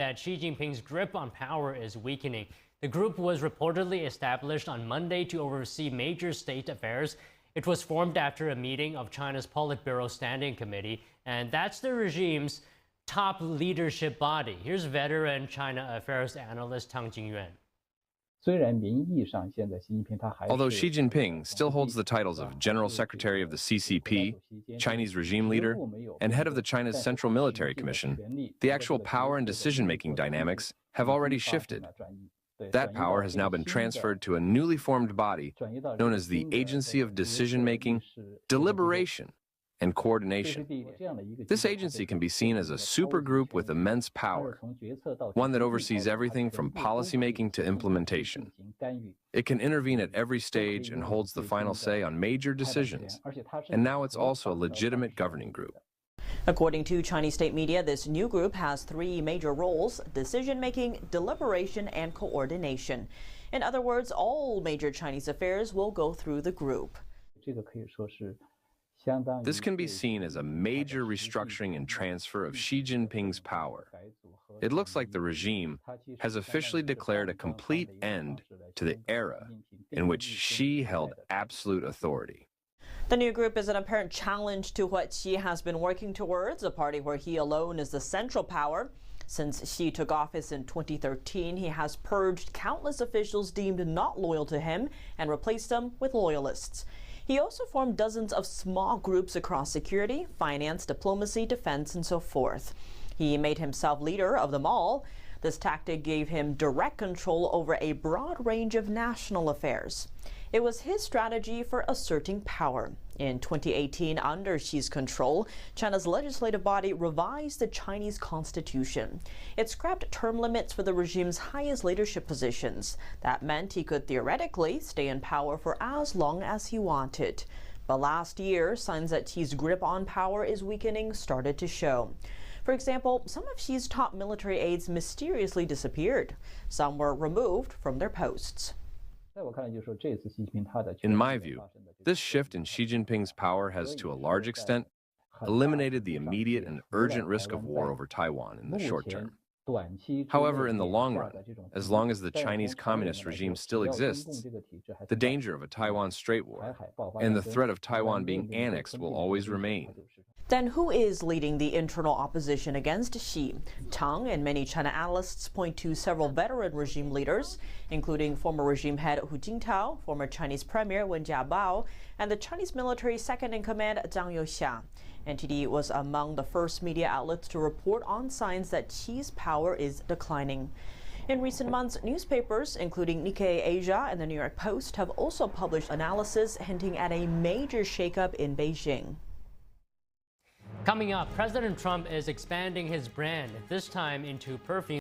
that Xi Jinping's grip on power is weakening. The group was reportedly established on Monday to oversee major state affairs. It was formed after a meeting of China's Politburo Standing Committee, and that's the regime's top leadership body. Here's veteran China affairs analyst Tang Jingyuan. Although Xi Jinping still holds the titles of General Secretary of the CCP, Chinese regime leader, and head of the China's Central Military Commission, the actual power and decision-making dynamics have already shifted. That power has now been transferred to a newly formed body known as the Agency of Decision-Making, Deliberation, and Coordination. This agency can be seen as a supergroup with immense power, one that oversees everything from policymaking to implementation. It can intervene at every stage and holds the final say on major decisions, and now it's also a legitimate governing group. According to Chinese state media, this new group has three major roles: decision-making, deliberation, and coordination. In other words, all major Chinese affairs will go through the group. This can be seen as a major restructuring and transfer of Xi Jinping's power. It looks like the regime has officially declared a complete end to the era in which Xi held absolute authority. The new group is an apparent challenge to what Xi has been working towards, a party where he alone is the central power. Since Xi took office in 2013, he has purged countless officials deemed not loyal to him and replaced them with loyalists. He also formed dozens of small groups across security, finance, diplomacy, defense, and so forth. He made himself leader of them all. This tactic gave him direct control over a broad range of national affairs. It was his strategy for asserting power. In 2018, under Xi's control, China's legislative body revised the Chinese constitution. It scrapped term limits for the regime's highest leadership positions. That meant he could theoretically stay in power for as long as he wanted. But last year, signs that Xi's grip on power is weakening started to show. For example, some of Xi's top military aides mysteriously disappeared. Some were removed from their posts. In my view, this shift in Xi Jinping's power has, to a large extent, eliminated the immediate and urgent risk of war over Taiwan in the short term. However, in the long run, as long as the Chinese Communist regime still exists, the danger of a Taiwan Strait War and the threat of Taiwan being annexed will always remain. Then who is leading the internal opposition against Xi? Tang and many China analysts point to several veteran regime leaders, including former regime head Hu Jintao, former Chinese Premier Wen Jiabao, and the Chinese military second-in-command Zhang Youxia. NTD was among the first media outlets to report on signs that Xi's power is declining. In recent months, newspapers, including Nikkei Asia and the New York Post, have also published analysis hinting at a major shakeup in Beijing. Coming up, President Trump is expanding his brand, this time into perfume.